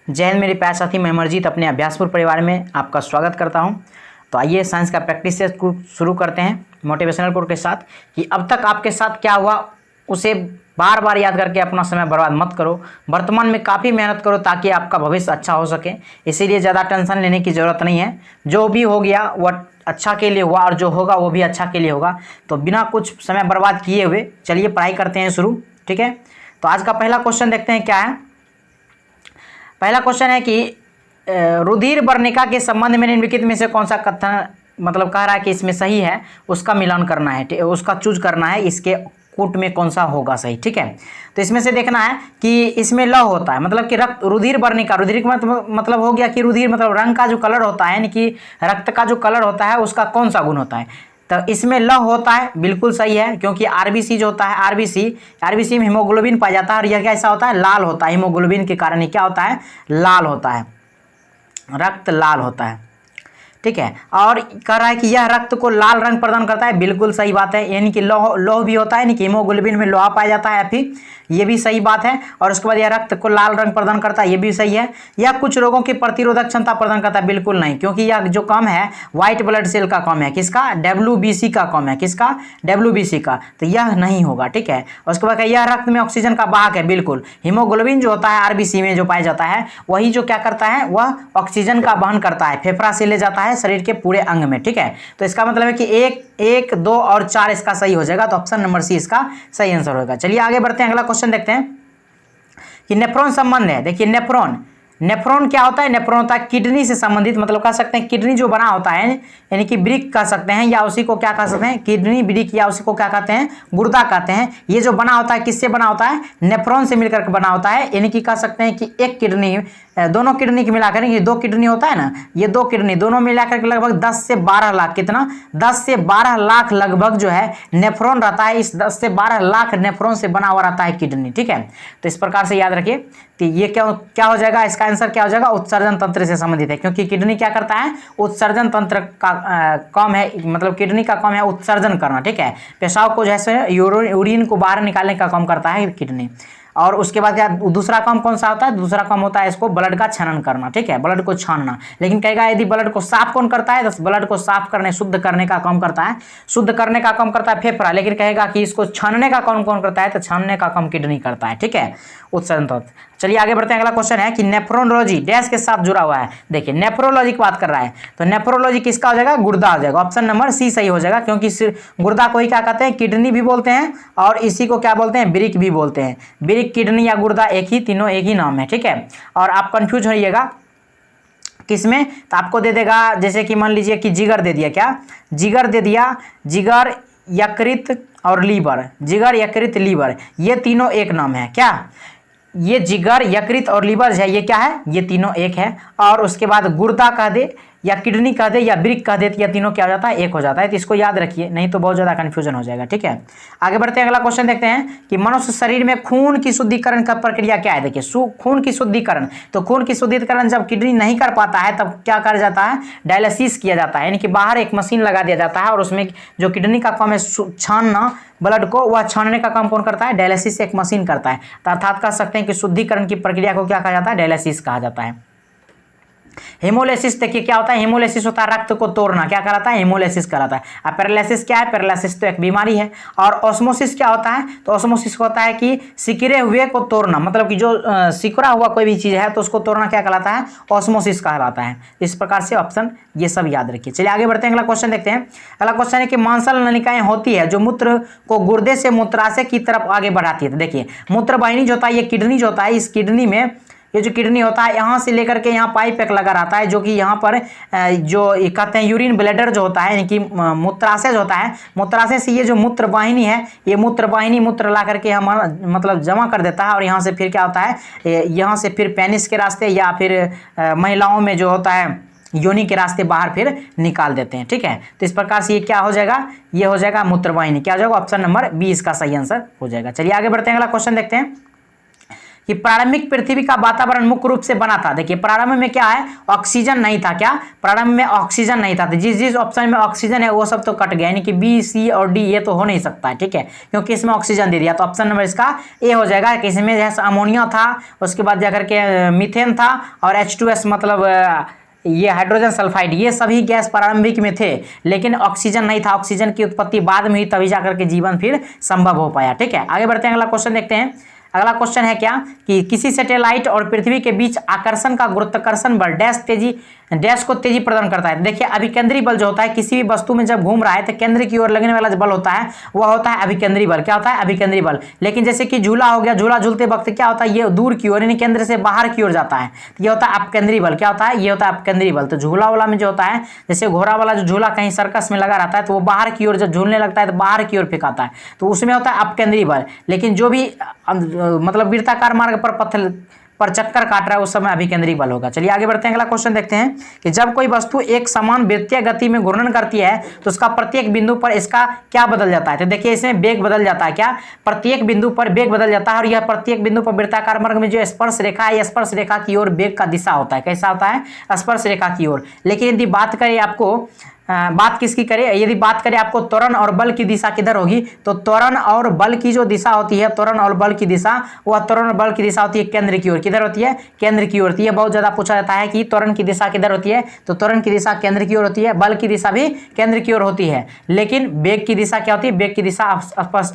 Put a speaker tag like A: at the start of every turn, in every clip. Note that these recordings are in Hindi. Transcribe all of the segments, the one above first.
A: जय हिंद मेरे प्यारे साथी, मैं अमरजीत अपने अभ्यासपुर परिवार में आपका स्वागत करता हूं। तो आइए साइंस का प्रैक्टिस से शुरू करते हैं मोटिवेशनल कोट के साथ कि अब तक आपके साथ क्या हुआ उसे बार बार याद करके अपना समय बर्बाद मत करो। वर्तमान में काफ़ी मेहनत करो ताकि आपका भविष्य अच्छा हो सके। इसीलिए ज़्यादा टेंशन लेने की ज़रूरत नहीं है। जो भी हो गया वह अच्छा के लिए हुआ और जो होगा वो भी अच्छा के लिए होगा। तो बिना कुछ समय बर्बाद किए हुए चलिए पढ़ाई करते हैं शुरू। ठीक है, तो आज का पहला क्वेश्चन देखते हैं क्या है। पहला क्वेश्चन है कि रुधिर वर्णिका के संबंध में निम्नलिखित में से कौन सा कथन मतलब कह रहा है कि इसमें सही है, उसका मिलान करना है, उसका चूज करना है, इसके कूट में कौन सा होगा सही। ठीक है, तो इसमें से देखना है कि इसमें ल होता है मतलब कि रक्त रुधिर वर्णिका, रुधिर का मतलब हो गया कि रुधिर मतलब रंग का जो कलर होता है यानी कि रक्त का जो कलर होता है उसका कौन सा गुण होता है। तो इसमें ल होता है, बिल्कुल सही है, क्योंकि आरबीसी जो होता है आरबीसी में हीमोग्लोबिन पाया जाता है और यह कैसा होता है, लाल होता है। हीमोग्लोबिन के कारण ये क्या होता है, लाल होता है, रक्त लाल होता है। ठीक है, और कह रहा है कि यह रक्त को लाल रंग प्रदान करता है, बिल्कुल सही बात है। यानी कि लौह भी होता है, यानी कि हीमोग्लोबिन में लोहा पाया जाता है Fe, ये भी सही बात है। और उसके बाद यह रक्त को लाल रंग प्रदान करता है, ये भी सही है। यह कुछ रोगों की प्रतिरोधक क्षमता प्रदान करता है, बिल्कुल नहीं, क्योंकि यह जो कम है व्हाइट ब्लड सेल का कम है, किसका, WBC का कम है, किसका, WBC का, तो यह नहीं होगा। ठीक है, उसके बाद यह रक्त में ऑक्सीजन का वाहक है, बिल्कुल। हीमोग्लोबिन जो होता है आरबीसी में जो पाया जाता है वही जो क्या करता है, वह ऑक्सीजन का वहन करता है, फेफड़ा से ले जाता है शरीर के पूरे अंग में। ठीक है, तो इसका मतलब है कि 1, 2 और 4 इसका सही हो जाएगा, तो ऑप्शन नंबर सी इसका सही आंसर होगा। चलिए आगे बढ़ते हैं, अगला क्वेश्चन देखते हैं कि नेफ्रॉन संबंध है। देखिए नेफ्रॉन क्या होता है, नेफ्रॉन होता है किडनी से संबंधित, मतलब कह सकते हैं किडनी जो बना होता है यानी कि ब्रिक कह सकते हैं, या उसी को क्या कह सकते हैं, किडनी ब्रिक, या उसी को क्या कहते हैं, गुर्दा कहते हैं। ये जो बना होता है किससे बना होता है, नेफ्रॉन से मिलकर के बना होता है। यानी कि कह सकते हैं कि एक किडनी, दोनों किडनी की मिलाकर, ये 2 किडनी होता है ना, ये 2 किडनी दोनों मिलाकर के लगभग 10 से 12 लाख, कितना, 10 से 12 लाख लगभग जो है नेफ्रॉन रहता है। इस 10 से 12 लाख नेफ्रॉन से बना हुआ रहता है किडनी। ठीक है, तो इस प्रकार से याद रखिए। तो ये क्या हो जाएगा, इसका आंसर क्या हो जाएगा, उत्सर्जन तंत्र से संबंधित है, क्योंकि किडनी क्या करता है, उत्सर्जन तंत्र का काम है, मतलब किडनी का काम है उत्सर्जन करना। ठीक है, पेशाब को जैसे यूरिन को बाहर निकालने का काम करता है किडनी। और उसके बाद क्या दूसरा काम कौन सा होता है, दूसरा काम होता है इसको ब्लड का छनन करना। ठीक है, ब्लड को छानना। लेकिन कहेगा यदि ब्लड को साफ कौन करता है, तो ब्लड को साफ करने, शुद्ध करने का काम करता है, शुद्ध करने का काम करता है फेफड़ा। लेकिन कहेगा कि इसको छानने का काम कौन करता है, तो छानने का काम किडनी करता है। ठीक है, उत्सर्जन तंत्र। चलिए आगे बढ़ते हैं, अगला क्वेश्चन है कि नेफ्रोलॉजी डैश के साथ जुड़ा हुआ है। देखिए नेफ्रोलॉजी की बात कर रहा है, तो नेफ्रोलॉजी किसका हो जाएगा, गुर्दा हो जाएगा। ऑप्शन नंबर सी सही हो जाएगा, क्योंकि गुर्दा को ही क्या कहते हैं, किडनी भी बोलते हैं, और इसी को क्या बोलते हैं, ब्रिक भी बोलते हैं। ब्रिक, किडनी या गुर्दा एक ही, तीनों एक ही नाम है। ठीक है, और आप कंफ्यूज होइएगा किसमें, तो आपको दे देगा, जैसे कि मान लीजिए कि जिगर दे दिया, क्या जिगर दे दिया, जिगर, यकृत और लीवर, जिगर, यकृत, लीवर, ये तीनों एक नाम है। क्या ये जिगर, यकृत और लीवर है, ये क्या है, ये तीनों एक है। और उसके बाद गुर्दा कह दे या किडनी कह दे या ब्रिक कह दे, या तीनों क्या हो जाता है, एक हो जाता है। तो इसको याद रखिए, नहीं तो बहुत ज़्यादा कंफ्यूजन हो जाएगा। ठीक है, आगे बढ़ते हैं, अगला क्वेश्चन देखते हैं कि मनुष्य शरीर में खून की शुद्धिकरण का प्रक्रिया क्या है। देखिए खून की शुद्धिकरण, तो खून की शुद्धिकरण जब किडनी नहीं कर पाता है तब क्या कर जाता है, डायलिसिस किया जाता है, यानी कि बाहर एक मशीन लगा दिया जाता है, और उसमें जो किडनी का काम है छानना ब्लड को, वह छानने का काम कौन करता है, डायलिसिस एक मशीन करता है। तो अर्थात कह सकते हैं कि शुद्धिकरण की प्रक्रिया को क्या कहा जाता है, डायलिसिस कहा जाता है। हेमोलिसिस देखिए क्या होता है, हेमोलिसिस होता है रक्त को तोड़ना, क्या कहलाता है, हेमोलिसिस कहलाता है। अब पैरालिसिस क्या है, पैरालिसिस तो एक बीमारी है। और ऑस्मोसिस क्या होता है, तो ऑस्मोसिस होता है कि सिकरे हुए को तोड़ना, मतलब कि जो सिकुड़ा हुआ कोई भी चीज है तो उसको तोड़ना क्या कहलाता है, ऑस्मोसिस कहलाता है। इस प्रकार से ऑप्शन ये सब याद रखिए। चलिए आगे बढ़ते हैं, अगला क्वेश्चन देखते हैं। अगला क्वेश्चन है कि मांसल नलिकाएं होती है जो मूत्र को गुर्दे से मूत्राशय की तरफ आगे बढ़ाती है। तो देखिए मूत्रवाहिनी जो होता है, ये किडनी जो होता है, इस किडनी में ये जो किडनी होता है यहाँ से लेकर के यहाँ पाइप एक लगा रहता है, जो कि यहाँ पर जो कहते हैं यूरिन ब्लैडर जो होता है, यानी कि मूत्राशय जो होता है, मूत्राशय से ये जो मूत्रवाहिनी है, ये मूत्रवाहिनी मूत्र ला करके हम मतलब जमा कर देता है, और यहाँ से फिर क्या होता है, यहाँ से फिर पेनिस के रास्ते या फिर महिलाओं में जो होता है योनि के रास्ते बाहर फिर निकाल देते हैं। ठीक है, तो इस प्रकार से ये क्या हो जाएगा, ये हो जाएगा मूत्रवाहिनी, क्या हो जाएगा, ऑप्शन नंबर बी इसका सही आंसर हो जाएगा। चलिए आगे बढ़ते हैं, अगला क्वेश्चन देखते हैं कि प्रारंभिक पृथ्वी का वातावरण मुख्य रूप से बना था। देखिए प्रारंभ में क्या है, ऑक्सीजन नहीं था। क्या प्रारंभ में ऑक्सीजन नहीं था? तो जिस जिस ऑप्शन में ऑक्सीजन है वो सब तो कट गया, यानी कि बी, सी और डी ये तो हो नहीं सकता है, ठीक है, क्योंकि इसमें ऑक्सीजन दे दिया। तो ऑप्शन नंबर इसका ए हो जाएगा कि इसमें जैसे अमोनिया था, उसके बाद जाकर के मीथेन था और H2S मतलब ये हाइड्रोजन सल्फाइड, ये सभी गैस प्रारंभिक में थे, लेकिन ऑक्सीजन नहीं था। ऑक्सीजन की उत्पत्ति बाद में हुई, तभी जाकर के जीवन फिर संभव हो पाया। ठीक है, आगे बढ़ते हैं, अगला क्वेश्चन देखते हैं। अगला क्वेश्चन है क्या कि किसी सैटेलाइट और पृथ्वी के बीच आकर्षण का गुरुत्वाकर्षण बल डैश को तेजी प्रदान करता है। देखिए अभिकेंद्री बल जो होता है, किसी भी वस्तु में जब घूम रहा है तो केंद्र की ओर लगने वाला जो बल होता है वह होता है अभिकेंद्री बल। क्या होता है? अभिकेंद्री बल। लेकिन जैसे कि झूला हो गया, झूला झूलते वक्त क्या होता है, ये दूर की ओर यानी केंद्र से बाहर की ओर जाता है, तो ये होता है अपकेंद्री बल। क्या होता है? ये होता है अपकेंद्री बल। तो झूला वाला में जो होता है, जैसे घोड़ा वाला जो झूला कहीं सर्कस में लगा रहता है तो वो बाहर की ओर जब झूलने लगता है तो बाहर की ओर फेंकाता है, तो उसमें होता है अपकेंद्री बल। लेकिन जो भी मतलब वृत्ताकार मार्ग पर पत्थर पर चक्कर काट रहा है उस समय अभिकेंद्री बल होगा। चलिए आगे बढ़ते हैं, अगला क्वेश्चन देखते हैं कि जब कोई वस्तु एक समान वृत्तीय गति में घूर्णन करती है तो उसका प्रत्येक बिंदु पर इसका क्या बदल जाता है? तो देखिए इसमें वेग बदल जाता है। क्या? प्रत्येक बिंदु पर वेग बदल जाता है, और यह प्रत्येक बिंदु पर वृत्ताकार मार्ग में जो स्पर्श रेखा है, स्पर्श रेखा की ओर वेग का दिशा होता है। कैसा होता है? स्पर्श रेखा की ओर। लेकिन यदि बात करें आपको बात किसकी करें, यदि बात करें आपको त्वरण और बल की दिशा किधर होगी, तो त्वरण और बल की जो दिशा होती है, त्वरण और बल की दिशा, वह त्वरण और बल की दिशा होती है केंद्र की ओर। किधर होती है? केंद्र की ओर होती है। बहुत ज्यादा पूछा जाता है कि त्वरण की दिशा किधर होती है, तो त्वरण की दिशा केंद्र की ओर होती है, बल की दिशा भी केंद्र की ओर होती है। लेकिन वेग की दिशा क्या होती है? वेग की दिशा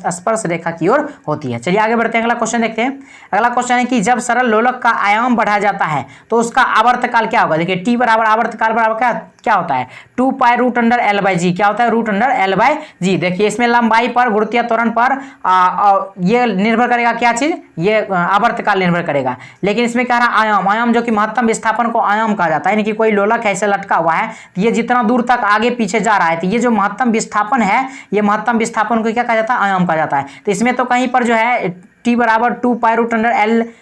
A: स्पर्श रेखा की ओर होती है। चलिए आगे बढ़ते हैं, अगला क्वेश्चन देखते हैं। अगला क्वेश्चन है कि जब सरल लोलक का आयाम बढ़ाया जाता है तो उसका आवर्तकाल क्या होगा? देखिए टी बराबर आवर्तकाल बराबर क्या होता है? 2π√L/g। क्या होता है? √L/g। देखिए इसमें लंबाई पर, गुरुत्वीय त्वरण पर ये निर्भर करेगा क्या चीज? ये आवर्तकाल निर्भर करेगा। लेकिन इसमें क्या रहा? आयाम। आयाम जो कि महत्तम विस्थापन को आयाम कहा जाता है, यानी कि कोई लोलक ऐसे लटका हुआ है, ये जितना दूर तक आगे पीछे जा रहा है, तो ये जो महत्तम विस्थापन है, ये महत्तम विस्थापन को क्या कहा जाता है? आयाम कहा जाता है। तो इसमें तो कहीं पर जो है टी बराबर 2π√L/g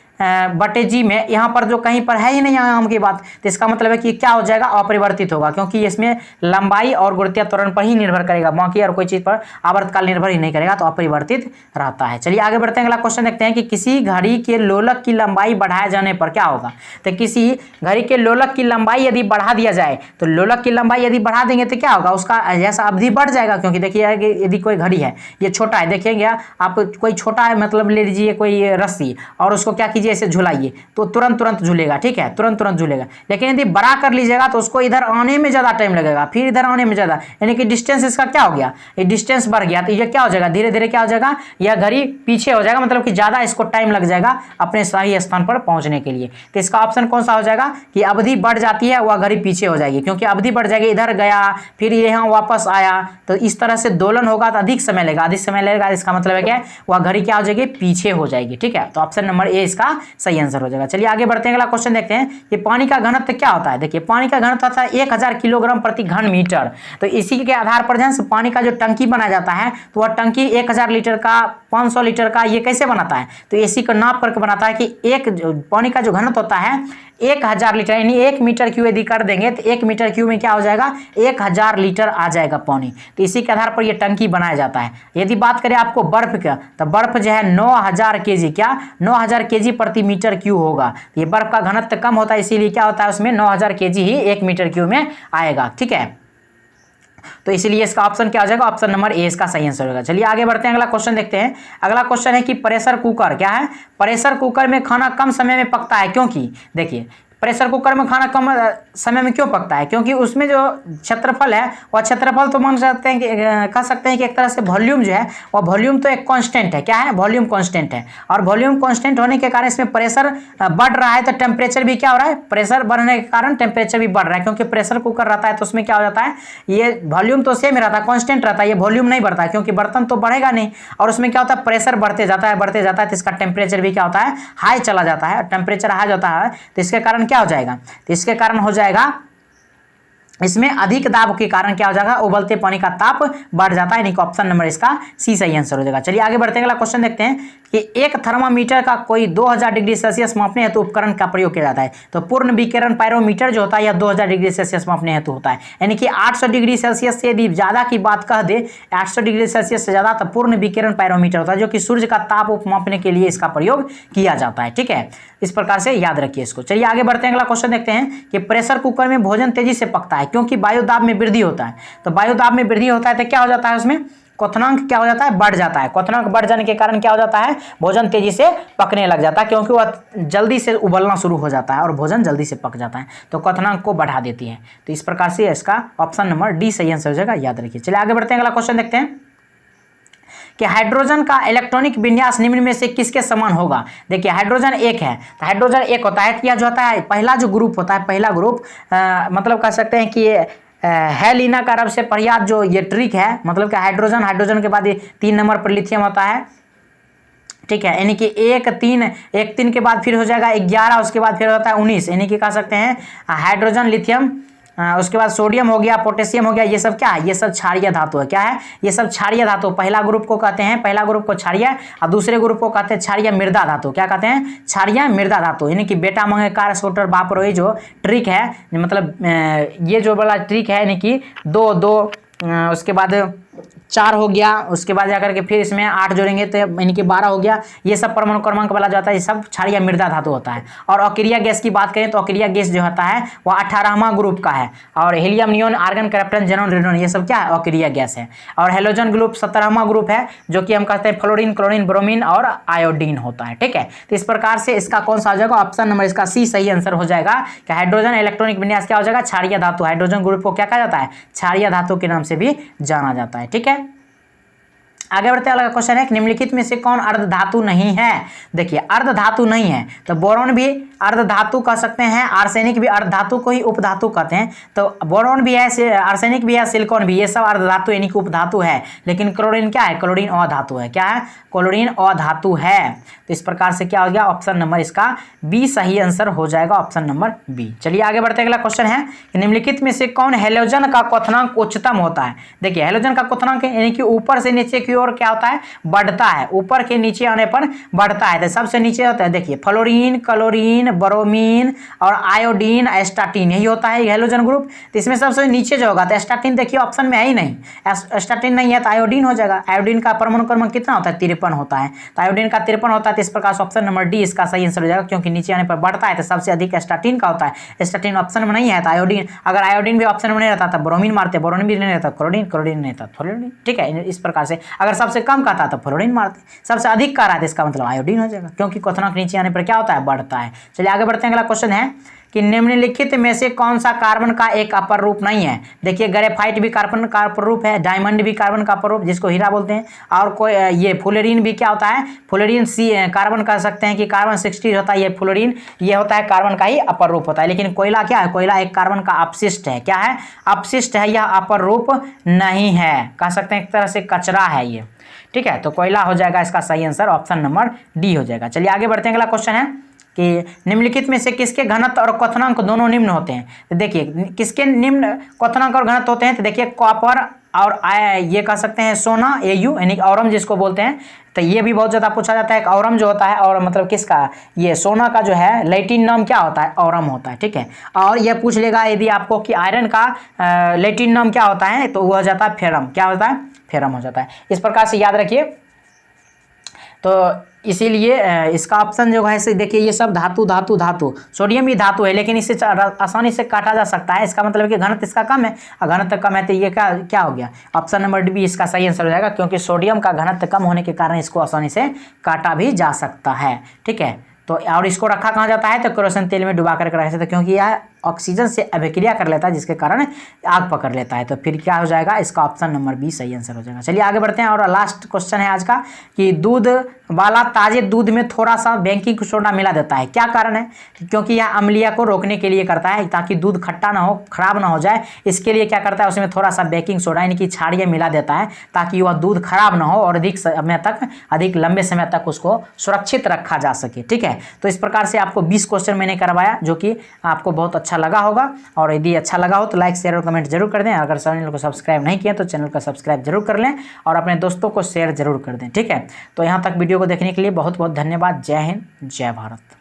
A: में यहाँ पर जो कहीं पर है ही नहीं आयाम की बात, तो इसका मतलब है कि क्या हो जाएगा? अपरिवर्तित होगा, क्योंकि इसमें लंबाई और गुरुत्वीय त्वरण पर ही निर्भर करेगा, बाकी और कोई चीज पर आवर्तकाल निर्भर ही नहीं करेगा, तो अपरिवर्तित रहता है। चलिए आगे बढ़ते हैं, अगला क्वेश्चन देखते हैं कि किसी घड़ी के लोलक की लंबाई बढ़ाए जाने पर क्या होगा? तो किसी घड़ी के लोलक की लंबाई यदि बढ़ा दिया जाए, तो लोलक की लंबाई यदि बढ़ा देंगे तो क्या होगा? उसका जैसा अवधि बढ़ जाएगा, क्योंकि देखिए यदि कोई घड़ी है, ये छोटा है, देखिएगा आप कोई छोटा है, मतलब ले लीजिए कोई रस्सी और उसको क्या कीजिए, ऐसे झुलाइए तो तुरंत झूलेगा, ठीक है, तुरंत झूलेगा। लेकिन यदि बड़ा कर लीजिएगा तो उसको इधर आने में ज्यादा टाइम लगेगा, फिर इधर आने में ज्यादा, यानी कि डिस्टेंस इसका क्या हो गया? ये डिस्टेंस बढ़ गया, तो ये क्या हो जाएगा? धीरे धीरे क्या हो जाएगा? यह घड़ी पीछे हो जाएगा, मतलब कि ज्यादा इसको टाइम लग जाएगा अपने सही स्थान पर पहुंचने के लिए। तो इसका ऑप्शन कौन सा हो जाएगा कि अवधि बढ़ जाती है, वह घड़ी पीछे हो जाएगी, क्योंकि अवधि बढ़ जाएगी, इधर गया फिर यहाँ वापस आया, तो इस तरह से दोलन होगा तो अधिक समय लेगा, इसका मतलब है क्या? वह घड़ी क्या हो जाएगी? पीछे हो जाएगी। ठीक है, तो ऑप्शन नंबर ए इसका सही आंसर हो जाएगा। चलिए आगे बढ़ते हैं, अगला क्वेश्चन देखते हैं कि पानी का घनत्व क्या होता है। देखिए पानी का घनत्व होता है 1000 किलोग्राम प्रति घन मीटर। तो इसी के आधार पर जैसे पानी का जो टंकी बनाया जाता है, तो वह टंकी 1000 लीटर का, 500 लीटर का, ये कैसे बनाता है? तो इसी को नाप करके बनाता है कि एक पानी का जो घनत्व होता है 1000 लीटर, यानी 1 मीटर क्यूब यदि कर देंगे तो 1 मीटर क्यूब में क्या हो जाएगा? 1000 लीटर आ जाएगा पानी। तो इसी के आधार पर यह टंकी बनाया जाता है। यदि बात करें आपको बर्फ का, तो बर्फ जो है 9000 केजी, क्या 9000 केजी प्रति मीटर क्यूब होगा। ये बर्फ का घनत्व कम होता है, इसीलिए क्या होता है उसमें 9000 केजी ही 1 मीटर क्यूब में आएगा। ठीक है, तो इसलिए इसका ऑप्शन क्या हो जाएगा? ऑप्शन नंबर ए इसका सही आंसर होगा। चलिए आगे बढ़ते हैं, अगला क्वेश्चन देखते हैं। अगला क्वेश्चन है कि प्रेशर कुकर क्या है? प्रेशर कुकर में खाना कम समय में पकता है, क्योंकि देखिए प्रेशर कुकर में खाना कम समय में क्यों पकता है? क्योंकि उसमें जो क्षेत्रफल है, वह क्षेत्रफल तो मान सकते हैं कि कह सकते हैं कि एक तरह से वॉल्यूम जो है, वह वॉल्यूम तो एक कांस्टेंट है। क्या है? वॉल्यूम कांस्टेंट है, और वॉल्यूम कांस्टेंट होने के कारण इसमें प्रेशर बढ़ रहा है, तो टेम्परेचर भी क्या हो रहा है? प्रेशर बढ़ने के कारण टेम्परेचर भी बढ़ रहा है, क्योंकि प्रेशर कुकर रहता है तो उसमें क्या हो जाता है? ये वॉल्यूम तो सेम रहता है, कांस्टेंट रहता है, ये वॉल्यूम नहीं बढ़ता है, क्योंकि बर्तन तो बढ़ेगा नहीं, और उसमें क्या होता है? प्रेशर बढ़ते जाता है, तो इसका टेम्परेचर भी क्या होता है? हाई चला जाता है। टेम्परेचर हाई जाता है तो इसके कारण क्या हो जाएगा? तो इसके कारण हो जाएगा इसमें अधिक दाब के कारण क्या हो जाएगा, उबलते पानी का ताप बढ़ जाता है, यानी कि ऑप्शन नंबर इसका सी सही आंसर हो जाएगा। चलिए आगे बढ़ते हैं, अगला क्वेश्चन देखते हैं कि एक थर्मामीटर का कोई 2000 डिग्री सेल्सियस मापने हेतु उपकरण का प्रयोग किया जाता है। तो पूर्ण विकिरण पायरोमीटर जो होता है यह 2000 डिग्री सेल्सियस मापने हेतु होता है, यानी कि 800 डिग्री सेल्सियस से यदि ज्यादा की बात कह दे, 800 डिग्री सेल्सियस से ज्यादा, तो पूर्ण विकिरण पायरोमीटर होता है, जो कि सूर्य का ताप मापने के लिए इसका प्रयोग किया जाता है। ठीक है, इस प्रकार से याद रखिए इसको। चलिए आगे बढ़ते हैं, अगला क्वेश्चन देखते हैं कि प्रेशर कुकर में भोजन तेजी से पकता है क्योंकि वायु दाब में वृद्धि होता है। तो वायु दाब में वृद्धि होता है तो क्या हो जाता है, उसमें क्वथनांक क्या हो जाता है, बढ़ जाता है। क्वथनांक बढ़ जाने के कारण क्या हो जाता है, भोजन तेजी से पकने लग जाता है, क्योंकि वह जल्दी से उबलना शुरू हो जाता है और भोजन जल्दी से पक जाता है, तो क्वथनांक को बढ़ा देती है। तो इस प्रकार से इसका ऑप्शन नंबर डी सही आंसर हो जाएगा, याद रखिए। चलिए आगे बढ़ते हैं, अगला क्वेश्चन देखते हैं कि हाइड्रोजन का इलेक्ट्रॉनिक विन्यास निम्न में से किसके समान होगा। देखिए हाइड्रोजन एक है, तो हाइड्रोजन एक होता है, यह जो होता है पहला जो ग्रुप होता है, पहला ग्रुप मतलब कह सकते हैं कि हेलिना का सबसे प्रयास जो ये ट्रिक है, मतलब कि हाइड्रोजन के बाद 3 नंबर पर लिथियम होता है। ठीक है, यानी कि 1 3 के बाद फिर हो जाएगा 11, उसके बाद फिर होता है 19, यानी कि कह सकते हैं हाइड्रोजन, लिथियम, उसके बाद सोडियम हो गया, पोटेशियम हो गया, ये सब क्या है, ये सब क्षारीय धातु है। क्या है, ये सब क्षारीय धातु। पहला ग्रुप को कहते हैं, पहला ग्रुप को क्षारीय, और दूसरे ग्रुप को कहते हैं क्षारीय मृदा धातु। क्या कहते हैं, क्षारीय मृदा धातु, यानी कि बेटा मंगेकार सोटर बापरोई जो ट्रिक है, मतलब ये जो वाला ट्रिक है, यानी कि 2 2 उसके बाद 4 हो गया, उसके बाद जाकर के फिर इसमें 8 जोड़ेंगे तो यानी कि 12 हो गया। ये सब परमाणु क्रमांक वाला जो होता है, ये सब क्षारीय मृदा धातु होता है। और अक्रिय गैस की बात करें तो अक्रिय गैस जो होता है वह 18वां ग्रुप का है, और helium, neon, argon, krypton, xenon, radon, ये सब क्या है, अक्रिय गैस है। और हेलोजन ग्रुप 17वां ग्रुप है, जो कि हम कहते हैं फ्लोरीन, क्लोरीन, ब्रोमीन और आयोडीन होता है। ठीक है, तो इस प्रकार से इसका कौन सा हो जाएगा, ऑप्शन नंबर इसका सी सही आंसर हो जाएगा कि हाइड्रोजन इलेक्ट्रॉनिक विन्यास क्या हो जाएगा, क्षारीय धातु। हाइड्रोजन ग्रुप को क्या कहा जाता है, क्षारीय धातु के नाम से भी जाना जाता है। ठीक है, आगे बढ़ते हैं, अगला क्वेश्चन है निम्नलिखित में से कौन अर्ध धातु नहीं है। देखिए अर्ध धातु नहीं है तो बोरॉन भी अर्ध धातु कह सकते हैं, आर्सेनिक भी अर्ध धातु को ही उपधातु कहते हैं। तो बोरॉन भी है, आर्सेनिक भी है, सिलिकॉन भी, ये सब अर्ध धातु यानी कि उपधातु है। लेकिन क्लोरीन क्या है, क्लोरीन अधातु है। क्या है, क्लोरीन अधातु है। तो इस प्रकार से क्या हो गया, ऑप्शन नंबर इसका बी सही आंसर हो जाएगा, ऑप्शन नंबर बी। चलिए आगे बढ़ते हैं, अगला क्वेश्चन है कि निम्नलिखित में से कौन हेलोजन का क्वथनांक उच्चतम होता है। देखिए हेलोजन का क्वथनांक यानी कि ऊपर से नीचे की ओर क्या होता है, बढ़ता है, ऊपर के नीचे आने पर बढ़ता है। तो सबसे नीचे होता है देखिए फ्लोरीन, क्लोरीन, ब्रोमीन और आयोडीन, एस्टाटीन, यही होता है हेलोजन ग्रुप। तो इसमें सबसे नीचे जो होगा, तो एस्टाटीन देखिए ऑप्शन में है ही नहीं, एस्टाटीन नहीं है तो आयोडीन हो जाएगा। आयोडीन का परमाणु क्रमांक कितना होता है, 53 होता है। तो आयोडीन का 53 होता है, तो इस प्रकार से ऑप्शन नंबर डी इसका सही आंसर हो जाएगा, क्योंकि नीचे आने पर बढ़ता है। तो सबसे अधिक एस्टाटीन का होता है, एस्टाटीन ऑप्शन में नहीं है तो आयोडीन, अगर आयोडीन भी ऑप्शन में नहीं रहता तो ब्रोमीन मारते, ब्रोमीन भी नहीं रहता क्लोरीन, क्लोरीन नहीं था फ्लोरीन। ठीक है, इस प्रकार से अगर सबसे कम का था तो फ्लोरीन मारते, सबसे अधिक का रहा है इसका मतलब आयोडीन हो जाएगा, क्योंकि क्वथनांक नीचे आने पर क्या होता है, बढ़ता है। चलिए आगे बढ़ते हैं, अगला क्वेश्चन है कि निम्नलिखित में से कौन सा कार्बन का एक अपर रूप नहीं है। देखिए ग्रेफाइट भी कार्बन का अपर रूप है, डायमंड भी कार्बन का अपर रूप जिसको हीरा बोलते हैं, और कोई ये फ्लोरीन भी क्या होता है, फ्लोरीन सी कार्बन कह सकते हैं कि कार्बन 60 होता है, ये फ्लोरीन ये होता है कार्बन का ही अपर रूप होता है। लेकिन कोयला क्या है, कोयला एक कार्बन का अपशिष्ट है। क्या है, अपशिष्ट है, यह अपर रूप नहीं है, कह सकते हैं एक तरह से कचरा है ये। ठीक है, तो कोयला हो जाएगा इसका सही आंसर, ऑप्शन नंबर डी हो जाएगा। चलिए आगे बढ़ते हैं, अगला क्वेश्चन है कि निम्नलिखित में से किसके घनत्व और क्वथनांक दोनों निम्न होते हैं। तो देखिए किसके निम्न क्वथनांक और घनत्व होते हैं, तो देखिए कॉपर और ये कह सकते हैं सोना, AU यानी कि औरम जिसको बोलते हैं। तो ये भी बहुत ज़्यादा पूछा जाता है, औरम जो होता है, और मतलब किसका, ये सोना का जो है लैटिन नाम क्या होता है, औरम होता है। ठीक है, और ये पूछ लेगा यदि आपको कि आयरन का लैटिन नाम क्या होता है, तो वो हो जाता है फेरम। क्या होता है, फेरम हो जाता है। इस प्रकार से याद रखिए। तो इसीलिए इसका ऑप्शन जो है से देखिए ये सब धातु धातु धातु, सोडियम भी धातु है लेकिन इसे आसानी से काटा जा सकता है। इसका मतलब कि घनत्व इसका कम है, और घनत्व कम है तो ये क्या हो गया, ऑप्शन नंबर डी इसका सही आंसर हो जाएगा, क्योंकि सोडियम का घनत्व कम होने के कारण इसको आसानी से काटा भी जा सकता है। ठीक है, तो और इसको रखा कहाँ जाता है, तो केरोसिन तेल में डुबा करके रखा जाता है, क्योंकि यह ऑक्सीजन से अभिक्रिया कर लेता है जिसके कारण आग पकड़ लेता है। तो फिर क्या हो जाएगा, इसका ऑप्शन नंबर बी सही आंसर हो जाएगा। चलिए आगे बढ़ते हैं, और लास्ट क्वेश्चन है आज का कि दूध वाला ताजे दूध में थोड़ा सा बेकिंग सोडा मिला देता है, क्या कारण है, क्योंकि यह अम्लीय को रोकने के लिए करता है, ताकि दूध खट्टा ना हो, खराब ना हो जाए, इसके लिए क्या करता है, उसमें थोड़ा सा बेकिंग सोडा यानी कि क्षारीय मिला देता है, ताकि वह दूध खराब ना हो और अधिक लंबे समय तक उसको सुरक्षित रखा जा सके। ठीक है, तो इस प्रकार से आपको 20 क्वेश्चन मैंने करवाया, जो कि आपको बहुत अच्छा अच्छा लगा होगा। और यदि अच्छा लगा हो तो लाइक शेयर और कमेंट जरूर कर दें। अगर चैनल को सब्सक्राइब नहीं किया तो चैनल को सब्सक्राइब जरूर कर लें और अपने दोस्तों को शेयर जरूर कर दें। ठीक है, तो यहाँ तक वीडियो को देखने के लिए बहुत बहुत धन्यवाद। जय हिंद, जय भारत।